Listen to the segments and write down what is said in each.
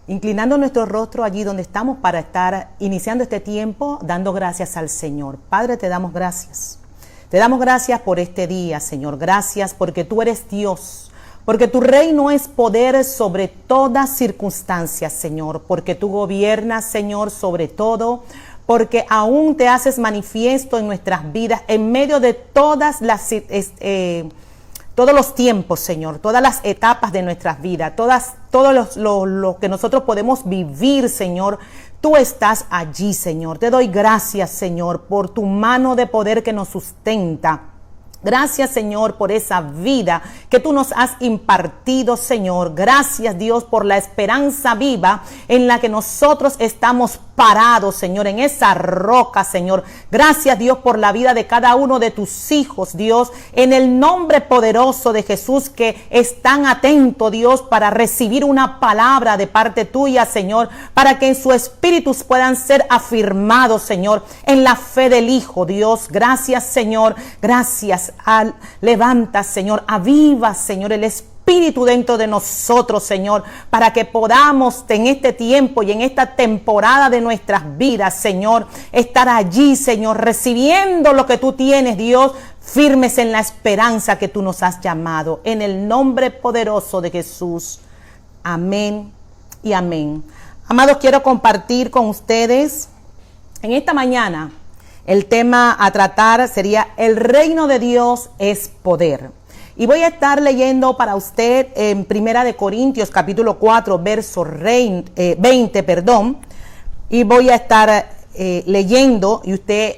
inclinando nuestro rostro allí donde estamos para estar iniciando este tiempo, dando gracias al Señor. Padre, te damos gracias. Te damos gracias por este día, Señor. Gracias porque tú eres Dios, porque tu reino es poder sobre todas circunstancias, Señor, porque tú gobiernas, Señor, sobre todo, porque aún te haces manifiesto en nuestras vidas, en medio de todas las todos los tiempos, Señor, todas las etapas de nuestras vidas, todo lo que nosotros podemos vivir, Señor. Tú estás allí, Señor. Te doy gracias, Señor, por tu mano de poder que nos sustenta. Gracias, Señor, por esa vida que tú nos has impartido, Señor. Gracias, Dios, por la esperanza viva en la que nosotros estamos parados, Señor, en esa roca, Señor. Gracias, Dios, por la vida de cada uno de tus hijos, Dios, en el nombre poderoso de Jesús, que están atentos, Dios, para recibir una palabra de parte tuya, Señor, para que en su espíritu puedan ser afirmados, Señor, en la fe del Hijo, Dios. Gracias, Señor. Gracias. Levanta, Señor, aviva, Señor, el espíritu dentro de nosotros, Señor, para que podamos en este tiempo y en esta temporada de nuestras vidas, Señor, estar allí, Señor, recibiendo lo que tú tienes, Dios, firmes en la esperanza que tú nos has llamado, en el nombre poderoso de Jesús. Amén y amén. Amados, quiero compartir con ustedes en esta mañana. El tema a tratar sería el reino de Dios es poder. Y voy a estar leyendo para usted en Primera de Corintios capítulo 4 verso 20, y voy a estar leyendo, y usted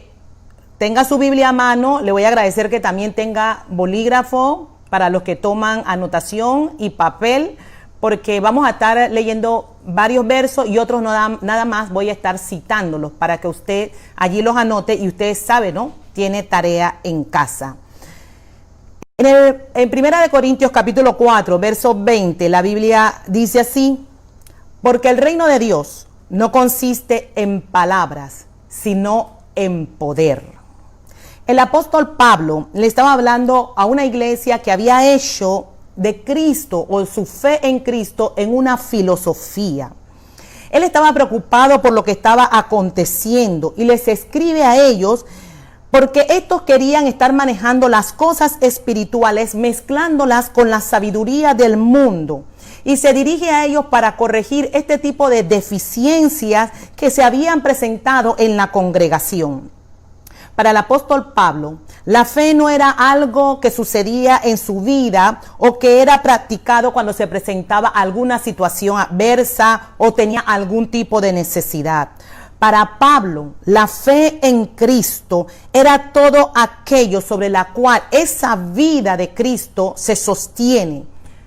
tenga su Biblia a mano. Le voy a agradecer que también tenga bolígrafo para los que toman anotación y papel, porque vamos a estar leyendo varios versos y otros nada más voy a estar citándolos para que usted allí los anote y usted sabe, ¿no? Tiene tarea en casa. En Primera de Corintios capítulo 4, verso 20, la Biblia dice así: porque el reino de Dios no consiste en palabras, sino en poder. El apóstol Pablo le estaba hablando a una iglesia que había hecho de Cristo o su fe en Cristo en una filosofía. Él estaba preocupado por lo que estaba aconteciendo y les escribe a ellos porque estos querían estar manejando las cosas espirituales, mezclándolas con la sabiduría del mundo, y se dirige a ellos para corregir este tipo de deficiencias que se habían presentado en la congregación. Para el apóstol Pablo, la fe no era algo que sucedía en su vida o que era practicado cuando se presentaba alguna situación adversa o tenía algún tipo de necesidad. Para Pablo, la fe en Cristo era todo aquello sobre la cual esa vida de Cristo se sostiene,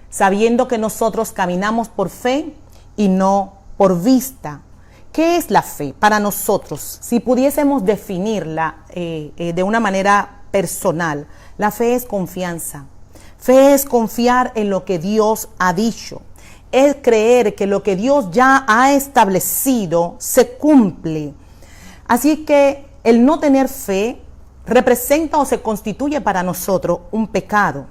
sabiendo que nosotros caminamos por fe y no por vista. ¿Qué es la fe para nosotros? Si pudiésemos definirla de una manera personal, la fe es confianza. Fe es confiar en lo que Dios ha dicho. Es creer que lo que Dios ya ha establecido se cumple. Así que el no tener fe representa o se constituye para nosotros un pecado.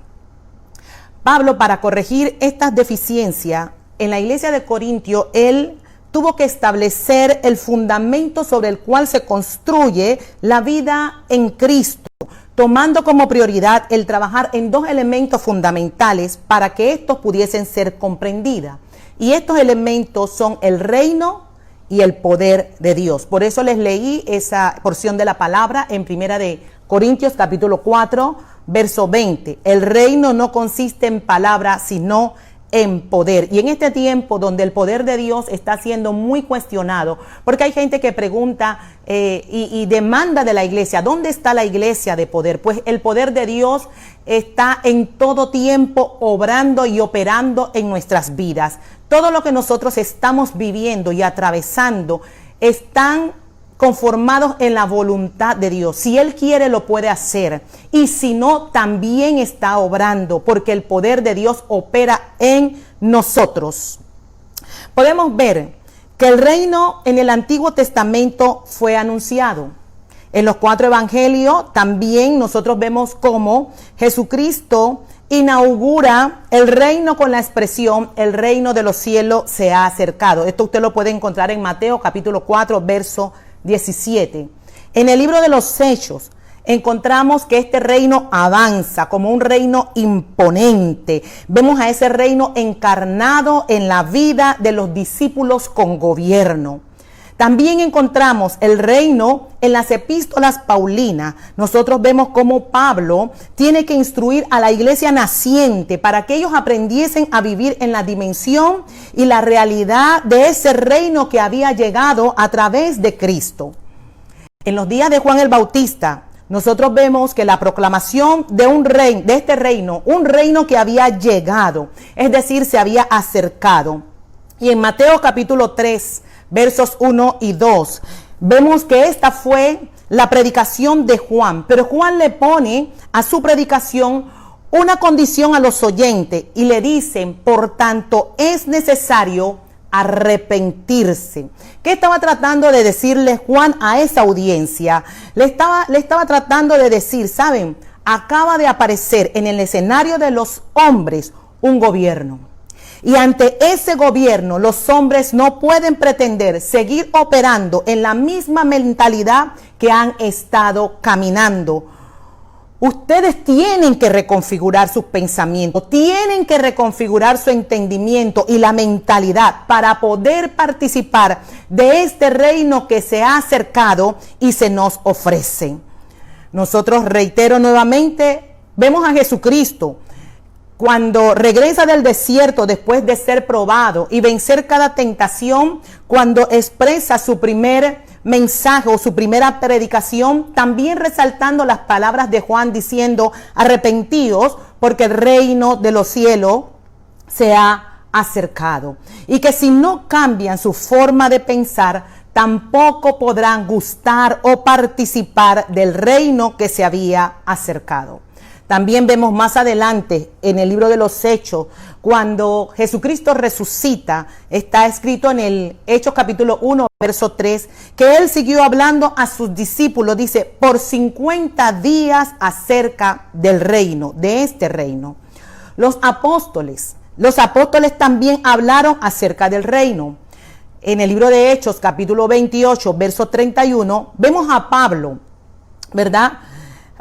Pablo, para corregir estas deficiencias en la iglesia de Corintio, él tuvo que establecer el fundamento sobre el cual se construye la vida en Cristo, tomando como prioridad el trabajar en dos elementos fundamentales para que estos pudiesen ser comprendidas. Y estos elementos son el reino y el poder de Dios. Por eso les leí esa porción de la palabra en Primera de Corintios capítulo 4, verso 20. El reino no consiste en palabras, sino en poder. Y en este tiempo donde el poder de Dios está siendo muy cuestionado, porque hay gente que pregunta y demanda de la iglesia, ¿dónde está la iglesia de poder? Pues el poder de Dios está en todo tiempo obrando y operando en nuestras vidas. Todo lo que nosotros estamos viviendo y atravesando están conformados en la voluntad de Dios. Si Él quiere, lo puede hacer. Y si no, también está obrando, porque el poder de Dios opera en nosotros. Podemos ver que el reino en el Antiguo Testamento fue anunciado. En los 4 evangelios también nosotros vemos cómo Jesucristo inaugura el reino con la expresión: el reino de los cielos se ha acercado. Esto usted lo puede encontrar en Mateo capítulo 4, verso 17. En el libro de los Hechos encontramos que este reino avanza como un reino imponente. Vemos a ese reino encarnado en la vida de los discípulos con gobierno. También encontramos el reino en las epístolas paulinas. Nosotros vemos cómo Pablo tiene que instruir a la iglesia naciente para que ellos aprendiesen a vivir en la dimensión y la realidad de ese reino que había llegado a través de Cristo. En los días de Juan el Bautista, nosotros vemos que la proclamación de este reino, un reino que había llegado, es decir, se había acercado. Y en Mateo capítulo 3, versos 1 y 2, vemos que esta fue la predicación de Juan, pero Juan le pone a su predicación una condición a los oyentes y le dicen: por tanto es necesario arrepentirse. ¿Qué estaba tratando de decirle Juan a esa audiencia? Le estaba tratando de decir: saben, acaba de aparecer en el escenario de los hombres un gobierno. Y ante ese gobierno los hombres no pueden pretender seguir operando en la misma mentalidad que han estado caminando. Ustedes tienen que reconfigurar sus pensamientos, tienen que reconfigurar su entendimiento y la mentalidad para poder participar de este reino que se ha acercado y se nos ofrece. Nosotros, reitero nuevamente, vemos a Jesucristo cuando regresa del desierto después de ser probado y vencer cada tentación, cuando expresa su primer mensaje o su primera predicación, también resaltando las palabras de Juan diciendo: arrepentíos porque el reino de los cielos se ha acercado. Y que si no cambian su forma de pensar, tampoco podrán gustar o participar del reino que se había acercado. También vemos más adelante en el libro de los Hechos, cuando Jesucristo resucita, está escrito en el Hechos capítulo 1, verso 3, que Él siguió hablando a sus discípulos, dice, por 50 días acerca del reino, de este reino. Los apóstoles también hablaron acerca del reino. En el libro de Hechos capítulo 28, verso 31, vemos a Pablo, ¿verdad?,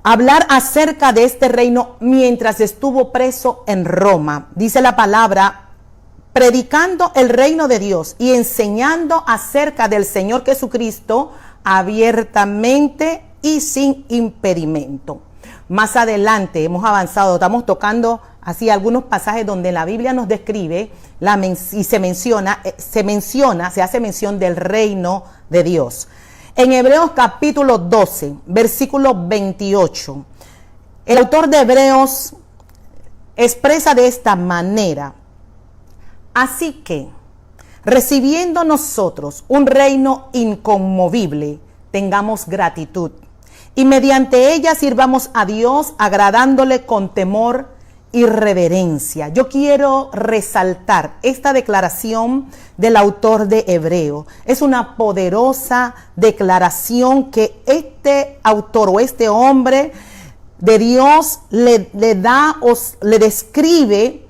hablar acerca de este reino mientras estuvo preso en Roma. Dice la palabra: predicando el reino de Dios y enseñando acerca del Señor Jesucristo abiertamente y sin impedimento. Más adelante hemos avanzado, estamos tocando así algunos pasajes donde la Biblia nos describe y se hace mención del reino de Dios. En Hebreos capítulo 12, versículo 28, el autor de Hebreos expresa de esta manera: así que, recibiendo nosotros un reino inconmovible, tengamos gratitud, y mediante ella sirvamos a Dios, agradándole con temor y reverencia. Yo quiero resaltar esta declaración del autor de Hebreo. Es una poderosa declaración que este autor o este hombre de Dios le describe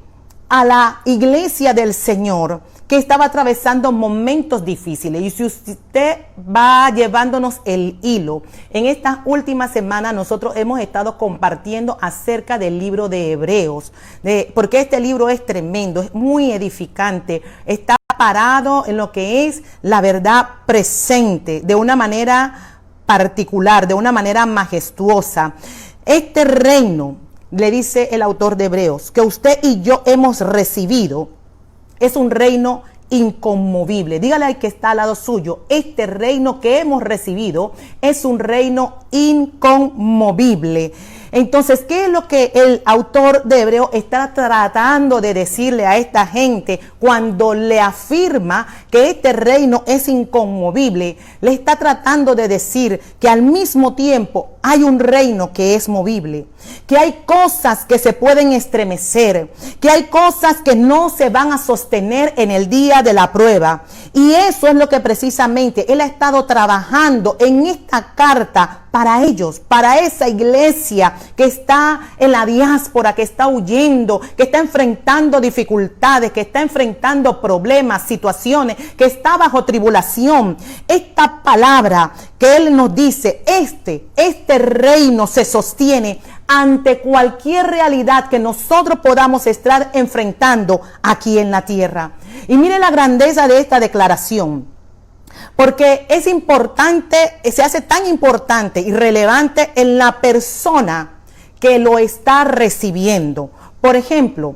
a la iglesia del Señor, que estaba atravesando momentos difíciles. Y si usted va llevándonos el hilo, en estas últimas semanas nosotros hemos estado compartiendo acerca del libro de Hebreos, porque este libro es tremendo, es muy edificante, está parado en lo que es la verdad presente, de una manera particular, de una manera majestuosa. Este reino, le dice el autor de Hebreos, que usted y yo hemos recibido, es un reino inconmovible. Dígale al que está al lado suyo: este reino que hemos recibido es un reino inconmovible. Entonces, ¿qué es lo que el autor de Hebreo está tratando de decirle a esta gente cuando le afirma que este reino es inconmovible? Le está tratando de decir que al mismo tiempo hay un reino que es movible, que hay cosas que se pueden estremecer, que hay cosas que no se van a sostener en el día de la prueba. Y eso es lo que precisamente él ha estado trabajando en esta carta para ellos, para esa iglesia que está en la diáspora, que está huyendo, que está enfrentando dificultades, que está enfrentando problemas, situaciones, que está bajo tribulación. Esta palabra que Él nos dice, este reino se sostiene ante cualquier realidad que nosotros podamos estar enfrentando aquí en la tierra. Y mire la grandeza de esta declaración, porque es importante, se hace tan importante y relevante en la persona que lo está recibiendo. Por ejemplo,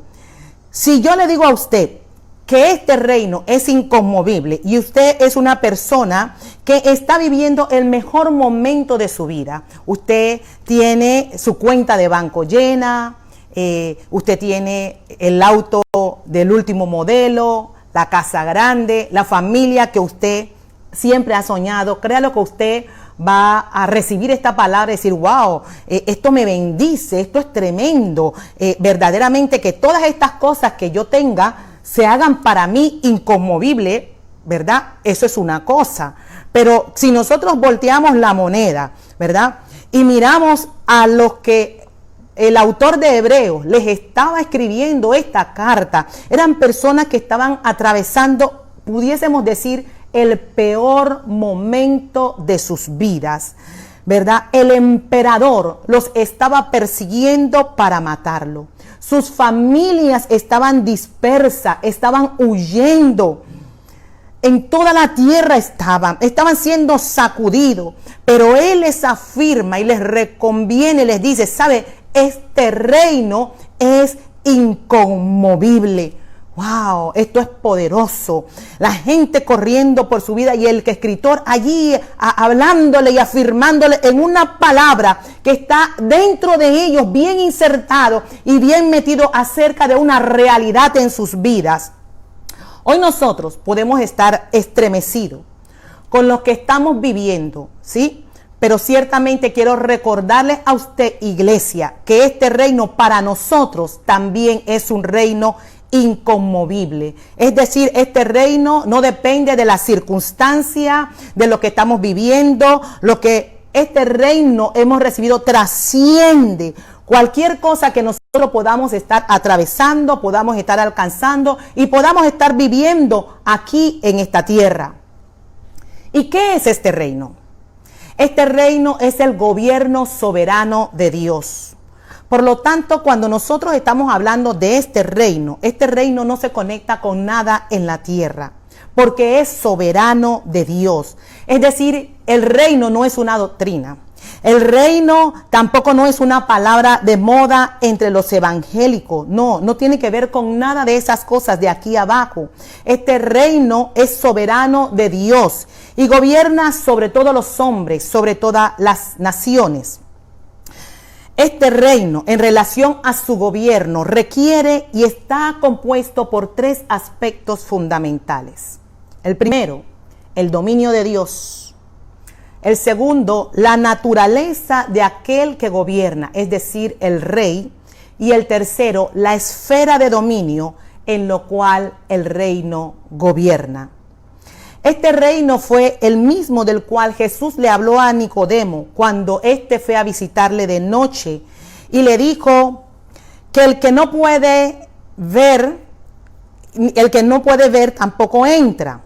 si yo le digo a usted que este reino es inconmovible y usted es una persona que está viviendo el mejor momento de su vida, usted tiene su cuenta de banco llena, usted tiene el auto del último modelo, la casa grande, la familia que usted siempre ha soñado, créalo que usted va a recibir esta palabra y decir, wow, esto me bendice, esto es tremendo, verdaderamente que todas estas cosas que yo tenga se hagan para mí inconmovible, ¿verdad? Eso es una cosa. Pero si nosotros volteamos la moneda, ¿verdad? Y miramos a los que el autor de Hebreos les estaba escribiendo esta carta, eran personas que estaban atravesando, pudiésemos decir, el peor momento de sus vidas, ¿verdad? El emperador los estaba persiguiendo para matarlo. Sus familias estaban dispersas, estaban huyendo. En toda la tierra estaban siendo sacudidos. Pero Él les afirma y les reconviene, les dice, ¿sabe? Este reino es inconmovible. Wow, esto es poderoso. La gente corriendo por su vida y el escritor allí hablándole y afirmándole en una palabra que está dentro de ellos, bien insertado y bien metido acerca de una realidad en sus vidas. Hoy nosotros podemos estar estremecidos con lo que estamos viviendo, ¿sí? Pero ciertamente quiero recordarles a usted, iglesia, que este reino para nosotros también es un reino inconmovible. Es decir, este reino no depende de la circunstancia, de lo que estamos viviendo. Lo que este reino hemos recibido trasciende cualquier cosa que nosotros podamos estar atravesando, podamos estar alcanzando y podamos estar viviendo aquí en esta tierra. ¿Y qué es este reino? Este reino es el gobierno soberano de Dios. Por lo tanto, cuando nosotros estamos hablando de este reino no se conecta con nada en la tierra, porque es soberano de Dios. Es decir, el reino no es una doctrina. El reino tampoco no es una palabra de moda entre los evangélicos. No tiene que ver con nada de esas cosas de aquí abajo. Este reino es soberano de Dios y gobierna sobre todos los hombres, sobre todas las naciones. Este reino, en relación a su gobierno, requiere y está compuesto por tres aspectos fundamentales. El primero, el dominio de Dios. El segundo, la naturaleza de aquel que gobierna, es decir, el rey. Y el tercero, la esfera de dominio en lo cual el reino gobierna. Este reino fue el mismo del cual Jesús le habló a Nicodemo cuando éste fue a visitarle de noche y le dijo que el que no puede ver tampoco entra,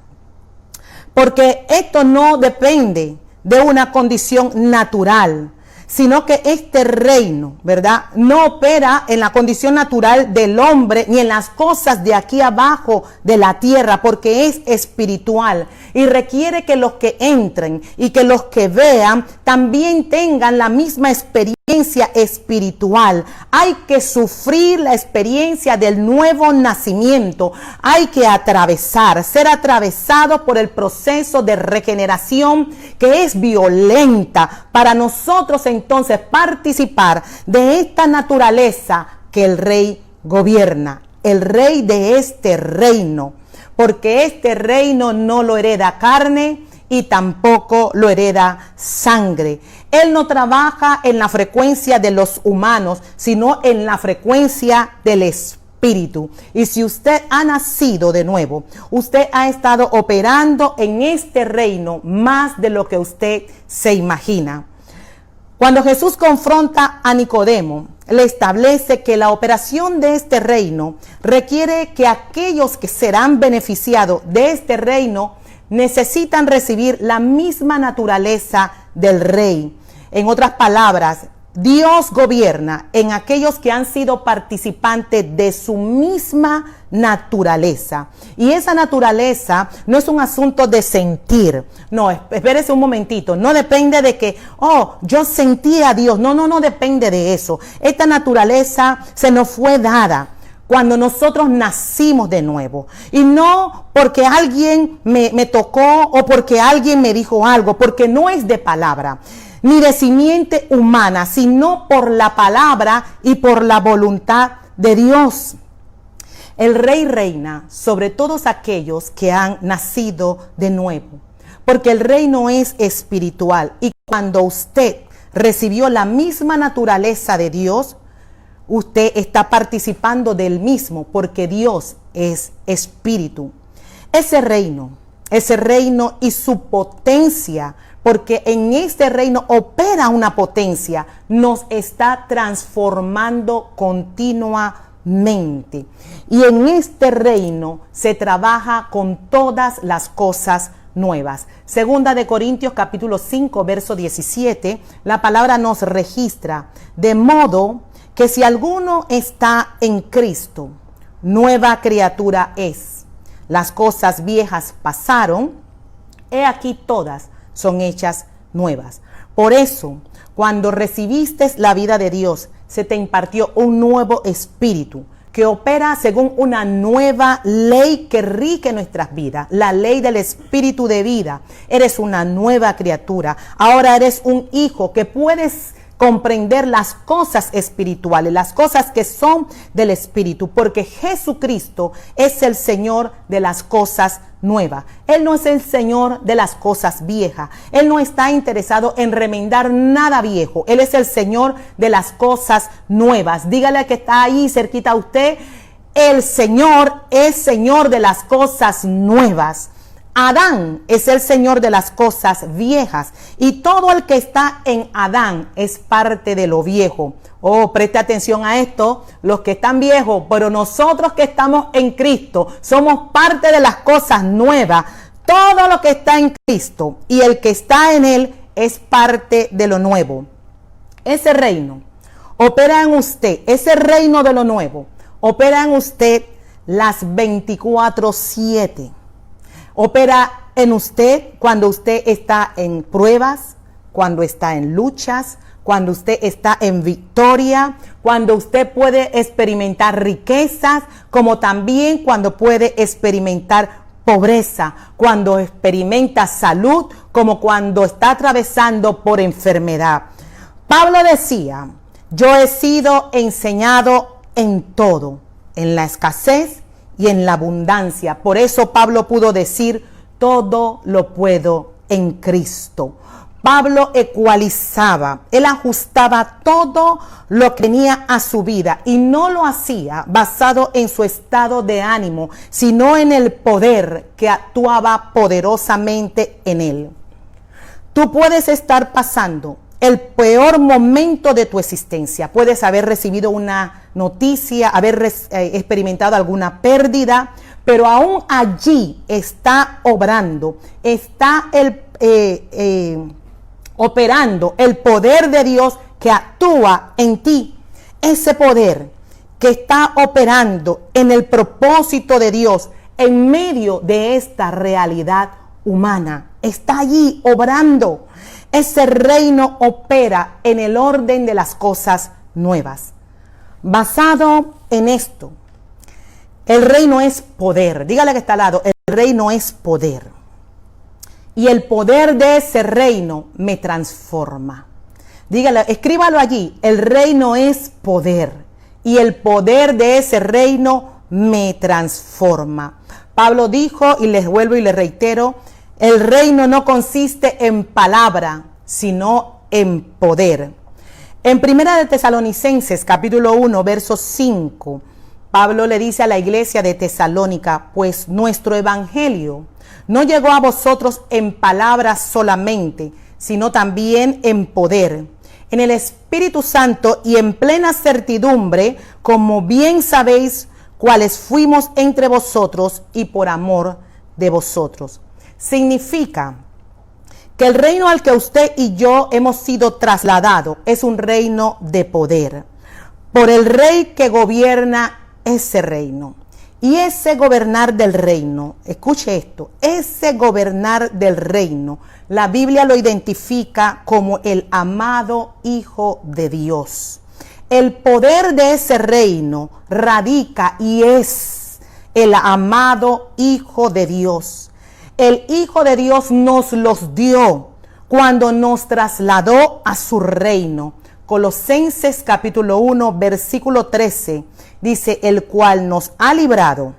porque esto no depende de una condición natural, sino que este reino, ¿verdad?, no opera en la condición natural del hombre ni en las cosas de aquí abajo de la tierra, porque es espiritual y requiere que los que entren y que los que vean también tengan la misma experiencia espiritual. Hay que sufrir la experiencia del nuevo nacimiento. Hay que ser atravesado por el proceso de regeneración que es violenta para nosotros entonces participar de esta naturaleza que el rey gobierna, el rey de este reino, porque este reino no lo hereda carne y tampoco lo hereda sangre. Él no trabaja en la frecuencia de los humanos, sino en la frecuencia del Espíritu. Y si usted ha nacido de nuevo, usted ha estado operando en este reino más de lo que usted se imagina. Cuando Jesús confronta a Nicodemo, le establece que la operación de este reino requiere que aquellos que serán beneficiados de este reino necesitan recibir la misma naturaleza del rey. En otras palabras, Dios gobierna en aquellos que han sido participantes de su misma naturaleza. Y esa naturaleza no es un asunto de sentir. No, espérese un momentito. No depende de que, yo sentí a Dios. No depende de eso. Esta naturaleza se nos fue dada cuando nosotros nacimos de nuevo. Y no porque alguien me tocó o porque alguien me dijo algo, porque no es de palabra ni de simiente humana, sino por la palabra y por la voluntad de Dios. El rey reina sobre todos aquellos que han nacido de nuevo, porque el reino es espiritual, y cuando usted recibió la misma naturaleza de Dios, usted está participando del mismo, porque Dios es espíritu. Ese reino y su potencia, porque en este reino opera una potencia, nos está transformando continuamente. Y en este reino se trabaja con todas las cosas nuevas. Segunda de Corintios capítulo 5, verso 17, la palabra nos registra: de modo que si alguno está en Cristo, nueva criatura es. Las cosas viejas pasaron, he aquí todas son hechas nuevas. Por eso, cuando recibiste la vida de Dios, se te impartió un nuevo espíritu que opera según una nueva ley que rige nuestras vidas, la ley del espíritu de vida. Eres una nueva criatura. Ahora eres un hijo que puedes comprender las cosas espirituales, las cosas que son del espíritu, porque Jesucristo es el Señor de las cosas nuevas. Él no es el Señor de las cosas viejas. Él no está interesado en remendar nada viejo. Él es el Señor de las cosas nuevas. Dígale que está ahí cerquita a usted: el Señor es Señor de las cosas nuevas. Adán es el Señor de las cosas viejas, y todo el que está en Adán es parte de lo viejo. Preste atención a esto, los que están viejos, pero nosotros que estamos en Cristo somos parte de las cosas nuevas. Todo lo que está en Cristo y el que está en Él es parte de lo nuevo. Ese reino opera en usted, ese reino de lo nuevo opera en usted las 24/7. Opera en usted cuando usted está en pruebas, cuando está en luchas, cuando usted está en victoria, cuando usted puede experimentar riquezas, como también cuando puede experimentar pobreza, cuando experimenta salud, como cuando está atravesando por enfermedad. Pablo decía: yo he sido enseñado en todo, en la escasez y en la abundancia. Por eso Pablo pudo decir: todo lo puedo en Cristo. Pablo ecualizaba, él ajustaba todo lo que venía a su vida, y no lo hacía basado en su estado de ánimo, sino en el poder que actuaba poderosamente en él. Tú puedes estar pasando el peor momento de tu existencia. Puedes haber recibido una noticia, haber experimentado alguna pérdida, pero aún allí está obrando, está operando el poder de Dios que actúa en ti. Ese poder que está operando en el propósito de Dios en medio de esta realidad humana, está allí obrando. Ese reino opera en el orden de las cosas nuevas. Basado en esto, el reino es poder. Dígale que está al lado: el reino es poder. Y el poder de ese reino me transforma. Dígale, escríbalo allí: el reino es poder. Y el poder de ese reino me transforma. Pablo dijo, y les vuelvo y les reitero: el reino no consiste en palabra, sino en poder. En Primera de Tesalonicenses, capítulo 1, verso 5, Pablo le dice a la iglesia de Tesalónica: pues nuestro evangelio no llegó a vosotros en palabras solamente, sino también en poder, en el Espíritu Santo y en plena certidumbre, como bien sabéis cuáles fuimos entre vosotros y por amor de vosotros. Significa que el reino al que usted y yo hemos sido trasladados es un reino de poder, por el rey que gobierna ese reino. Y ese gobernar del reino, escuche esto, ese gobernar del reino, la Biblia lo identifica como el amado Hijo de Dios. El poder de ese reino radica y es el amado Hijo de Dios. El Hijo de Dios nos los dio cuando nos trasladó a su reino. Colosenses capítulo 1, versículo 13, dice, el cual nos ha librado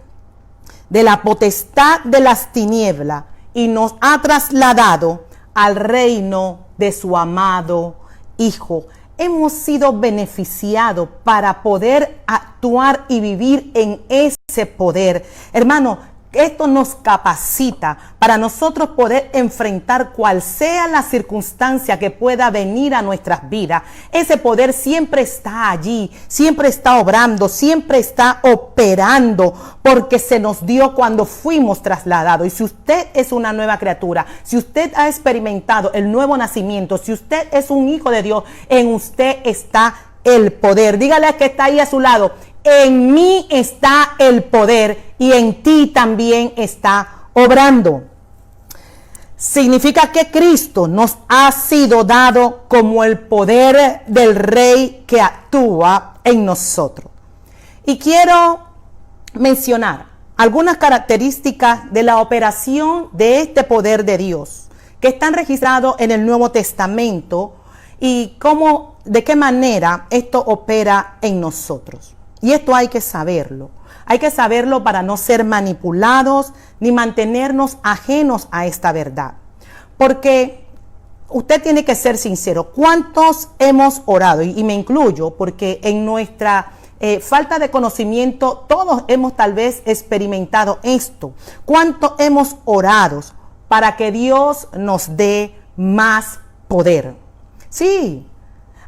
de la potestad de las tinieblas y nos ha trasladado al reino de su amado Hijo. Hemos sido beneficiados para poder actuar y vivir en ese poder. Hermano, esto nos capacita para nosotros poder enfrentar cual sea la circunstancia que pueda venir a nuestras vidas. Ese poder siempre está allí, siempre está obrando, siempre está operando, porque se nos dio cuando fuimos trasladados. Y si usted es una nueva criatura, si usted ha experimentado el nuevo nacimiento, si usted es un hijo de Dios, en usted está el poder. Dígale al que está ahí a su lado, en mí está el poder y en ti también está obrando. Significa que Cristo nos ha sido dado como el poder del Rey que actúa en nosotros. Y quiero mencionar algunas características de la operación de este poder de Dios que están registrados en el Nuevo Testamento y cómo, de qué manera esto opera en nosotros. Y esto hay que saberlo. Hay que saberlo para no ser manipulados ni mantenernos ajenos a esta verdad. Porque usted tiene que ser sincero. ¿Cuántos hemos orado? Y me incluyo, porque en nuestra falta de conocimiento todos hemos tal vez experimentado esto. ¿Cuánto hemos orado para que Dios nos dé más poder? Sí.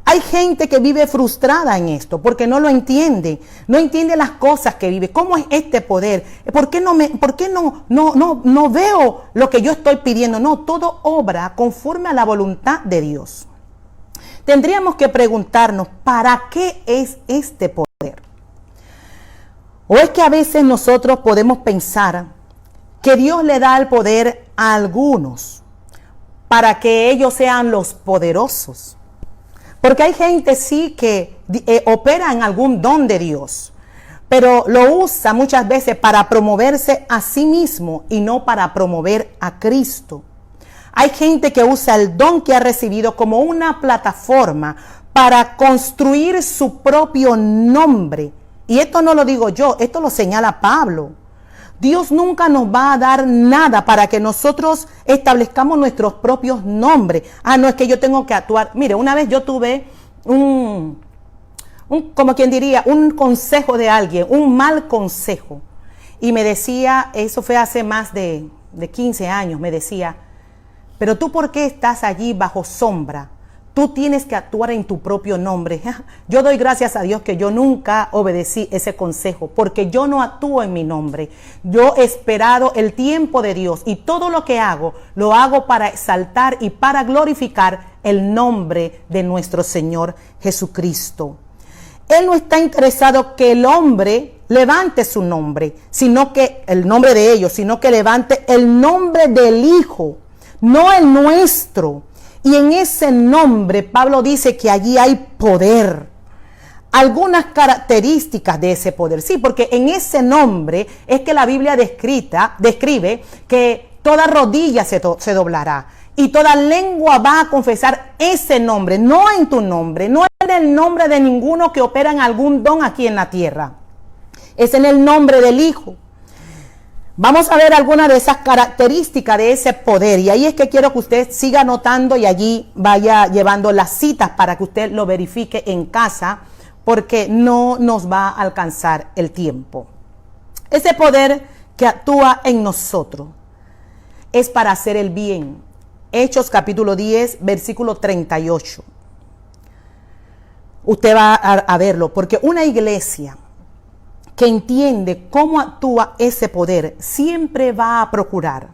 Hay gente que vive frustrada en esto porque no lo entiende, no entiende las cosas que vive. ¿Cómo es este poder? ¿Por qué no veo lo que yo estoy pidiendo? No, todo obra conforme a la voluntad de Dios. Tendríamos que preguntarnos, ¿para qué es este poder? ¿O es que a veces nosotros podemos pensar que Dios le da el poder a algunos para que ellos sean los poderosos? Porque hay gente sí que opera en algún don de Dios, pero lo usa muchas veces para promoverse a sí mismo y no para promover a Cristo. Hay gente que usa el don que ha recibido como una plataforma para construir su propio nombre. Y esto no lo digo yo, esto lo señala Pablo. Dios nunca nos va a dar nada para que nosotros establezcamos nuestros propios nombres. No es que yo tengo que actuar. Mire, una vez yo tuve como quien diría, un consejo de alguien, un mal consejo. Y me decía, eso fue hace más de 15 años, me decía, pero tú ¿por qué estás allí bajo sombra? Tú tienes que actuar en tu propio nombre. Yo doy gracias a Dios que yo nunca obedecí ese consejo, porque yo no actúo en mi nombre. Yo he esperado el tiempo de Dios y todo lo que hago, lo hago para exaltar y para glorificar el nombre de nuestro Señor Jesucristo. Él no está interesado que el hombre levante su nombre, sino que el nombre de ellos, sino que levante el nombre del Hijo, no el nuestro. Y en ese nombre, Pablo dice que allí hay poder. Algunas características de ese poder. Sí, porque en ese nombre es que la Biblia describe que toda rodilla se doblará y toda lengua va a confesar ese nombre, no en tu nombre, no en el nombre de ninguno que opera en algún don aquí en la tierra. Es en el nombre del Hijo. Vamos a ver algunas de esas características de ese poder, y ahí es que quiero que usted siga anotando y allí vaya llevando las citas para que usted lo verifique en casa, porque no nos va a alcanzar el tiempo. Ese poder que actúa en nosotros es para hacer el bien. Hechos capítulo 10, versículo 38. usted va a verlo, porque una iglesia que entiende cómo actúa ese poder siempre va a procurar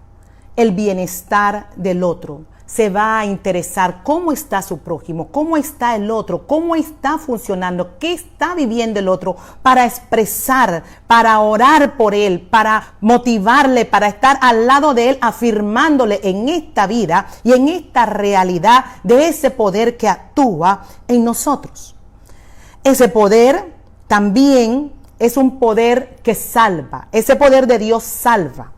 el bienestar del otro. Se va a interesar cómo está su prójimo, cómo está el otro, cómo está funcionando, qué está viviendo el otro, para expresar, para orar por él, para motivarle, para estar al lado de él, afirmándole en esta vida y en esta realidad de ese poder que actúa en nosotros. Ese poder también es un poder que salva, ese poder de Dios salva.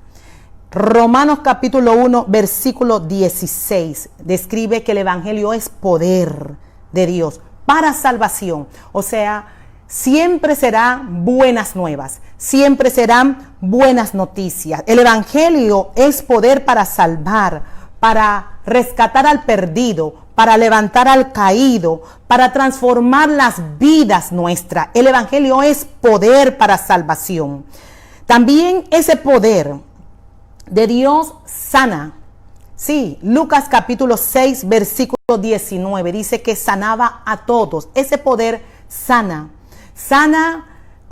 Romanos capítulo 1, versículo 16, describe que el evangelio es poder de Dios para salvación. O sea, siempre serán buenas nuevas, siempre serán buenas noticias. El evangelio es poder para salvar, para rescatar al perdido, para levantar al caído, para transformar las vidas nuestras. El evangelio es poder para salvación. También ese poder de Dios sana. Sí, Lucas capítulo 6, versículo 19, dice que sanaba a todos. Ese poder sana. Sana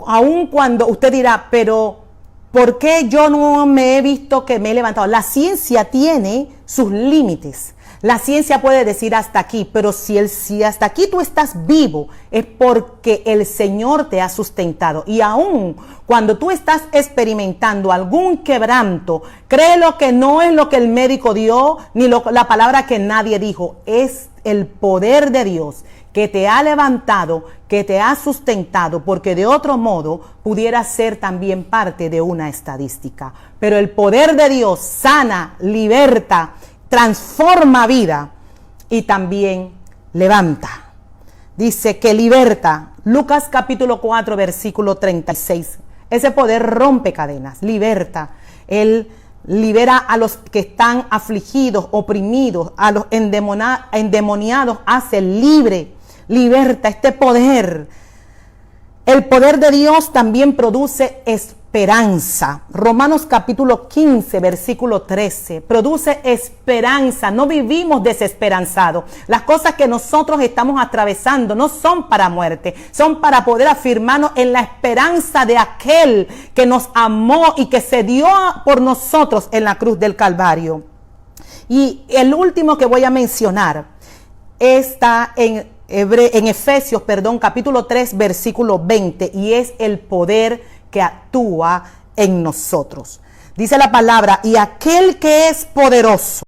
aun cuando usted dirá, pero ¿por qué yo no me he visto que me he levantado? La ciencia tiene sus límites. La ciencia puede decir hasta aquí, pero si hasta aquí tú estás vivo, es porque el Señor te ha sustentado. Y aún cuando tú estás experimentando algún quebranto, créelo que no es lo que el médico dio, ni la palabra que nadie dijo. Es el poder de Dios que te ha levantado, que te ha sustentado, porque de otro modo pudiera ser también parte de una estadística. Pero el poder de Dios sana, liberta, transforma vida y también levanta. Dice que liberta. Lucas capítulo 4, versículo 36. Ese poder rompe cadenas, liberta. Él libera a los que están afligidos, oprimidos, a los endemoniados, hace libre, liberta. Este poder, el poder de Dios también produce esperanza. Romanos capítulo 15, versículo 13, produce esperanza. No vivimos desesperanzados. Las cosas que nosotros estamos atravesando no son para muerte, son para poder afirmarnos en la esperanza de aquel que nos amó y que se dio por nosotros en la cruz del Calvario. Y el último que voy a mencionar está en Efesios, capítulo 3, versículo 20, y es el poder que actúa en nosotros. Dice la palabra, y aquel que es poderoso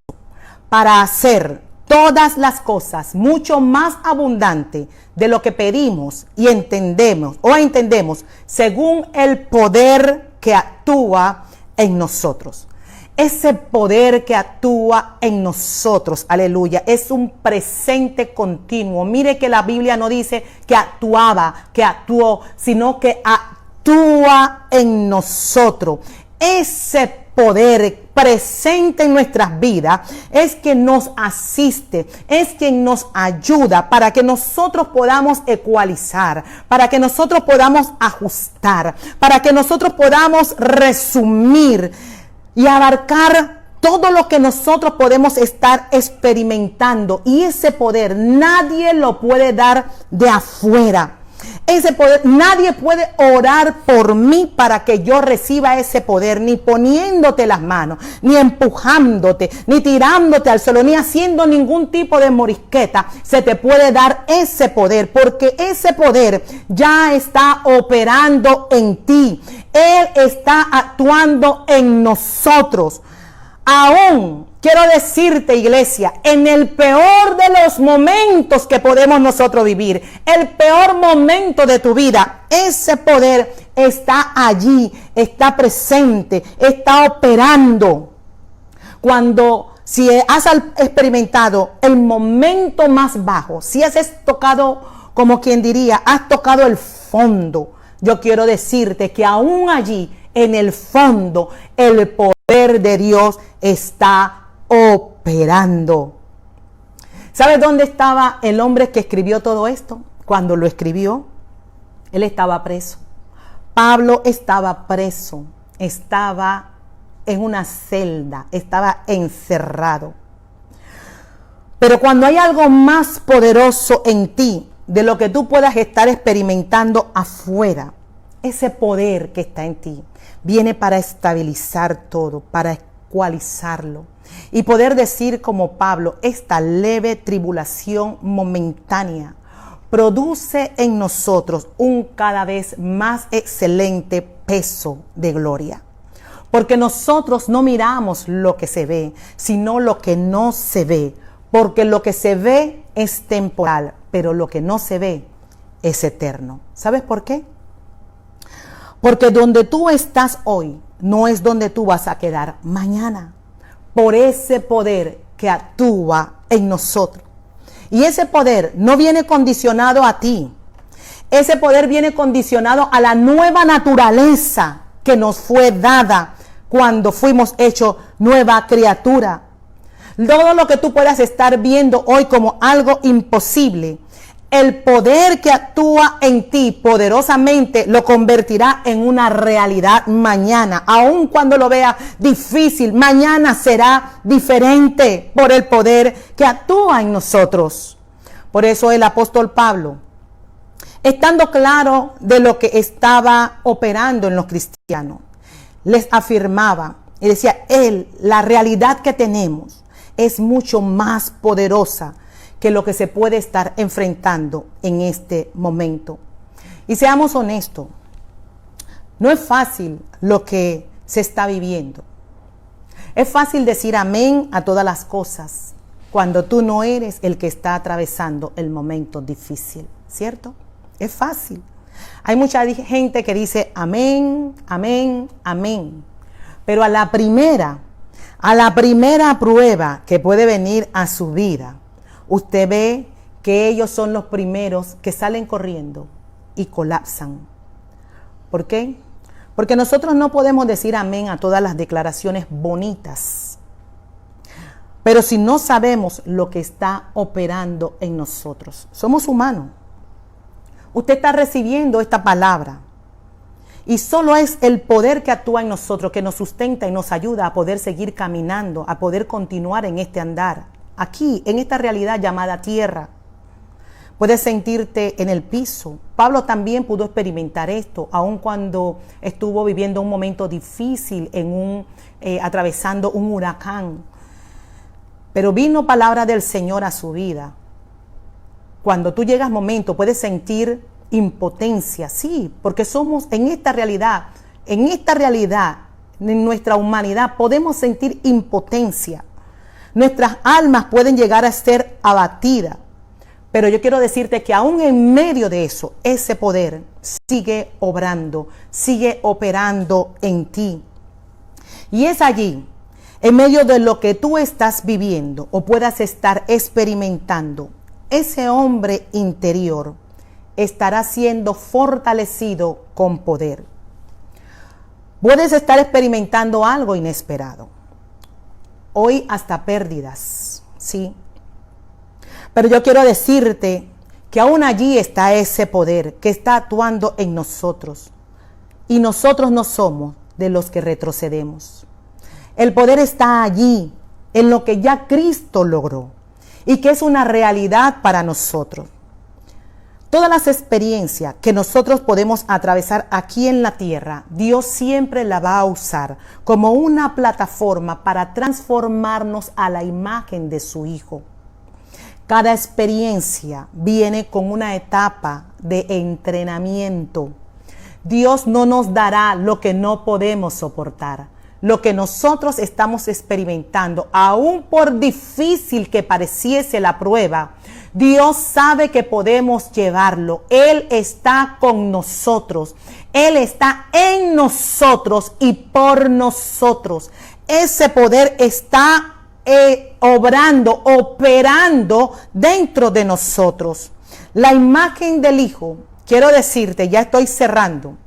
para hacer todas las cosas mucho más abundante de lo que pedimos y entendemos, según el poder que actúa en nosotros. Ese poder que actúa en nosotros, aleluya, es un presente continuo. Mire que la Biblia no dice que actuaba, que actuó, sino que actúa en nosotros. Ese poder presente en nuestras vidas es quien nos asiste, es quien nos ayuda para que nosotros podamos ecualizar, para que nosotros podamos ajustar, para que nosotros podamos resumir y abarcar todo lo que nosotros podemos estar experimentando. Y ese poder nadie lo puede dar de afuera. Ese poder, nadie puede orar por mí para que yo reciba ese poder, ni poniéndote las manos, ni empujándote, ni tirándote al suelo, ni haciendo ningún tipo de morisqueta. Se te puede dar ese poder, porque ese poder ya está operando en ti. Él está actuando en nosotros. Aún quiero decirte, iglesia, en el peor de los momentos que podemos nosotros vivir, el peor momento de tu vida, ese poder está allí, está presente, está operando. Si has experimentado el momento más bajo, si has tocado, como quien diría, has tocado el fondo, yo quiero decirte que aún allí, en el fondo, el poder de Dios está operando. ¿Sabes dónde estaba el hombre que escribió todo esto? Cuando lo escribió, él estaba preso. Pablo estaba preso, estaba en una celda, estaba encerrado. Pero cuando hay algo más poderoso en ti, de lo que tú puedas estar experimentando afuera, ese poder que está en ti viene para estabilizar todo, para ecualizarlo y poder decir como Pablo, esta leve tribulación momentánea produce en nosotros un cada vez más excelente peso de gloria. Porque nosotros no miramos lo que se ve, sino lo que no se ve. Porque lo que se ve es temporal, pero lo que no se ve es eterno. ¿Sabes por qué? Porque donde tú estás hoy no es donde tú vas a quedar mañana. Por ese poder que actúa en nosotros. Y ese poder no viene condicionado a ti. Ese poder viene condicionado a la nueva naturaleza que nos fue dada cuando fuimos hechos nueva criatura. Todo lo que tú puedas estar viendo hoy como algo imposible, el poder que actúa en ti poderosamente lo convertirá en una realidad mañana. Aun cuando lo veas difícil, mañana será diferente por el poder que actúa en nosotros. Por eso el apóstol Pablo, estando claro de lo que estaba operando en los cristianos, les afirmaba y decía, la realidad que tenemos es mucho más poderosa que lo que se puede estar enfrentando en este momento. Y seamos honestos, no es fácil lo que se está viviendo. Es fácil decir amén a todas las cosas cuando tú no eres el que está atravesando el momento difícil, ¿cierto? Es fácil. Hay mucha gente que dice amén, amén, amén. Pero a la primera prueba que puede venir a su vida, usted ve que ellos son los primeros que salen corriendo y colapsan. ¿Por qué? Porque nosotros no podemos decir amén a todas las declaraciones bonitas. Pero si no sabemos lo que está operando en nosotros, somos humanos. Usted está recibiendo esta palabra y solo es el poder que actúa en nosotros, que nos sustenta y nos ayuda a poder seguir caminando, a poder continuar en este andar, aquí, en esta realidad llamada tierra. Puedes sentirte en el piso. Pablo también pudo experimentar esto, aun cuando estuvo viviendo un momento difícil, atravesando un huracán. Pero vino palabra del Señor a su vida. Cuando tú llegas momento, puedes sentir impotencia, sí, porque somos en esta realidad, en nuestra humanidad, podemos sentir impotencia. Nuestras almas pueden llegar a ser abatidas. Pero yo quiero decirte que aún en medio de eso, ese poder sigue obrando, sigue operando en ti. Y es allí, en medio de lo que tú estás viviendo o puedas estar experimentando, ese hombre interior estará siendo fortalecido con poder. Puedes estar experimentando algo inesperado. Hoy hasta pérdidas, ¿sí? Pero yo quiero decirte que aún allí está ese poder que está actuando en nosotros. Y nosotros no somos de los que retrocedemos. El poder está allí, en lo que ya Cristo logró. Y que es una realidad para nosotros. Todas las experiencias que nosotros podemos atravesar aquí en la tierra, Dios siempre la va a usar como una plataforma para transformarnos a la imagen de su Hijo. Cada experiencia viene con una etapa de entrenamiento. Dios no nos dará lo que no podemos soportar. Lo que nosotros estamos experimentando, aun por difícil que pareciese la prueba, Dios sabe que podemos llevarlo. Él está con nosotros. Él está en nosotros y por nosotros. Ese poder está operando dentro de nosotros. La imagen del Hijo, quiero decirte, ya estoy cerrando.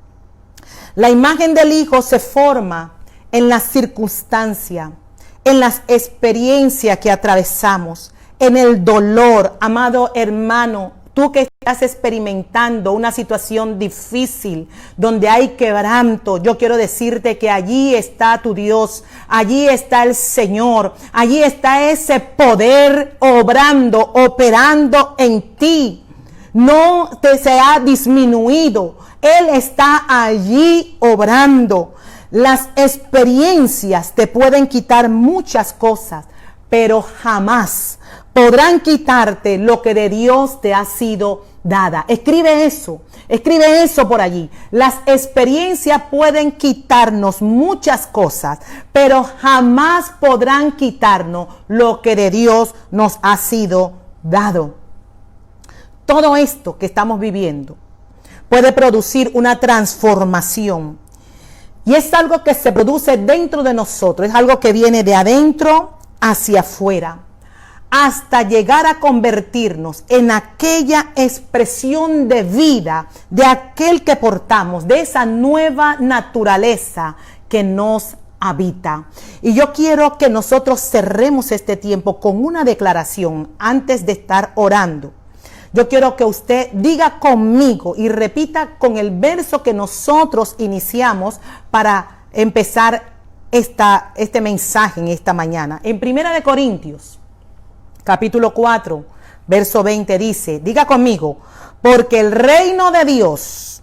La imagen del Hijo se forma en las circunstancias, en las experiencias que atravesamos, en el dolor. Amado hermano, tú que estás experimentando una situación difícil, donde hay quebranto, yo quiero decirte que allí está tu Dios, allí está el Señor, allí está ese poder obrando, operando en ti. no se ha disminuido. Él está allí obrando. Las experiencias te pueden quitar muchas cosas, pero jamás podrán quitarte lo que de Dios te ha sido dada. Escribe eso por allí. Las experiencias pueden quitarnos muchas cosas, pero jamás podrán quitarnos lo que de Dios nos ha sido dado. Todo esto que estamos viviendo puede producir una transformación. Y es algo que se produce dentro de nosotros, es algo que viene de adentro hacia afuera, hasta llegar a convertirnos en aquella expresión de vida de aquel que portamos, de esa nueva naturaleza que nos habita. Y yo quiero que nosotros cerremos este tiempo con una declaración antes de estar orando. Yo quiero que usted diga conmigo y repita con el verso que nosotros iniciamos para empezar este mensaje en esta mañana. En 1 Corintios, capítulo 4, verso 20 dice, diga conmigo, porque el reino de Dios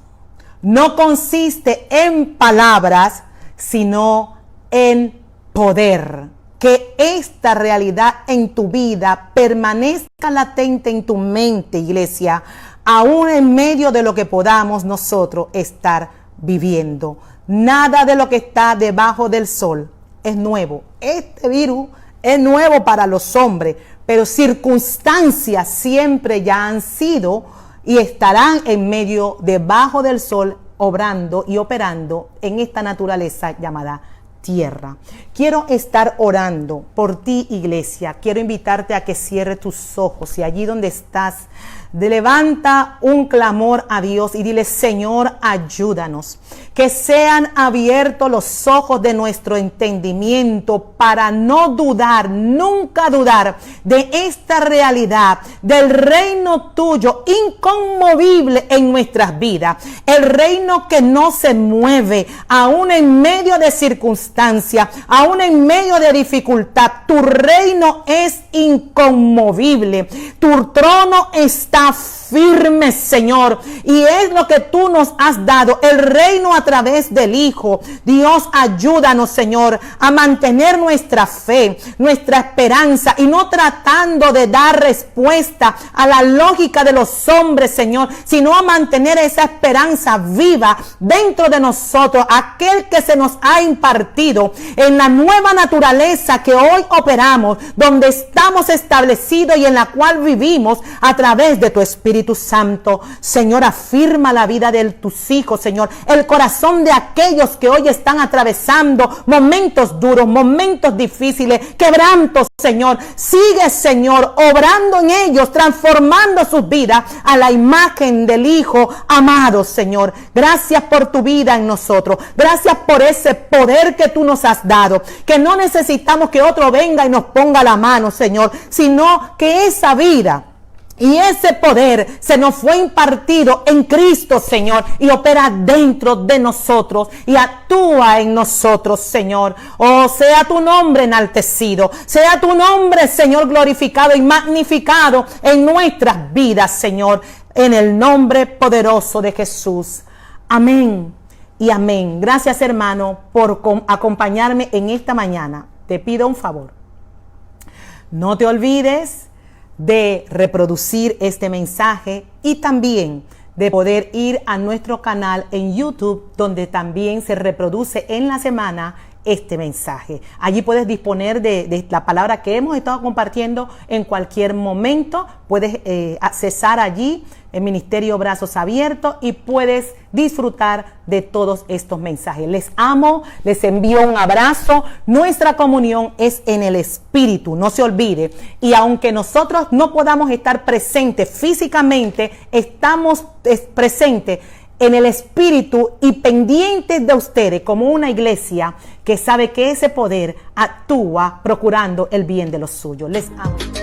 no consiste en palabras, sino en poder. Que esta realidad en tu vida permanezca latente en tu mente, iglesia, aún en medio de lo que podamos nosotros estar viviendo. Nada de lo que está debajo del sol es nuevo. Este virus es nuevo para los hombres, pero circunstancias siempre ya han sido y estarán en medio, debajo del sol, obrando y operando en esta naturaleza llamada tierra. Quiero estar orando por ti, iglesia. Quiero invitarte a que cierres tus ojos y allí donde estás, levanta un clamor a Dios y dile, Señor, ayúdanos. Que sean abiertos los ojos de nuestro entendimiento para no dudar, nunca dudar de esta realidad del reino tuyo inconmovible en nuestras vidas. El reino que no se mueve, aún en medio de circunstancias, aún en medio de dificultad. Tu reino es inconmovible. Tu trono está firme, Señor, y es lo que tú nos has dado, el reino a través del Hijo. Dios, ayúdanos, Señor, a mantener nuestra fe, nuestra esperanza y no tratando de dar respuesta a la lógica de los hombres, Señor, sino a mantener esa esperanza viva dentro de nosotros, aquel que se nos ha impartido en la nueva naturaleza que hoy operamos, donde estamos establecidos y en la cual vivimos a través de tu Espíritu Santo. Señor, afirma la vida de tus hijos, Señor, el corazón de aquellos que hoy están atravesando momentos duros, momentos difíciles, quebrantos, Señor. Sigue, Señor, obrando en ellos, transformando sus vidas a la imagen del Hijo amado, Señor. Gracias por tu vida en nosotros. Gracias por ese poder que tú nos has dado, que no necesitamos que otro venga y nos ponga la mano, Señor, sino que esa vida y ese poder se nos fue impartido en Cristo, Señor, y opera dentro de nosotros y actúa en nosotros, Señor. Oh, sea tu nombre enaltecido, sea tu nombre, Señor, glorificado y magnificado en nuestras vidas, Señor, en el nombre poderoso de Jesús. Amén y amén. Gracias, hermano, por acompañarme en esta mañana. Te pido un favor. No te olvides de reproducir este mensaje y también de poder ir a nuestro canal en YouTube, donde también se reproduce en la semana este mensaje. Allí puedes disponer de la palabra que hemos estado compartiendo en cualquier momento. Puedes accesar allí el Ministerio Brazos Abiertos y puedes disfrutar de todos estos mensajes. Les amo, les envío un abrazo. Nuestra comunión es en el Espíritu, no se olvide. Y aunque nosotros no podamos estar presentes físicamente, estamos presentes en el Espíritu y pendientes de ustedes como una iglesia que sabe que ese poder actúa procurando el bien de los suyos. Les amo.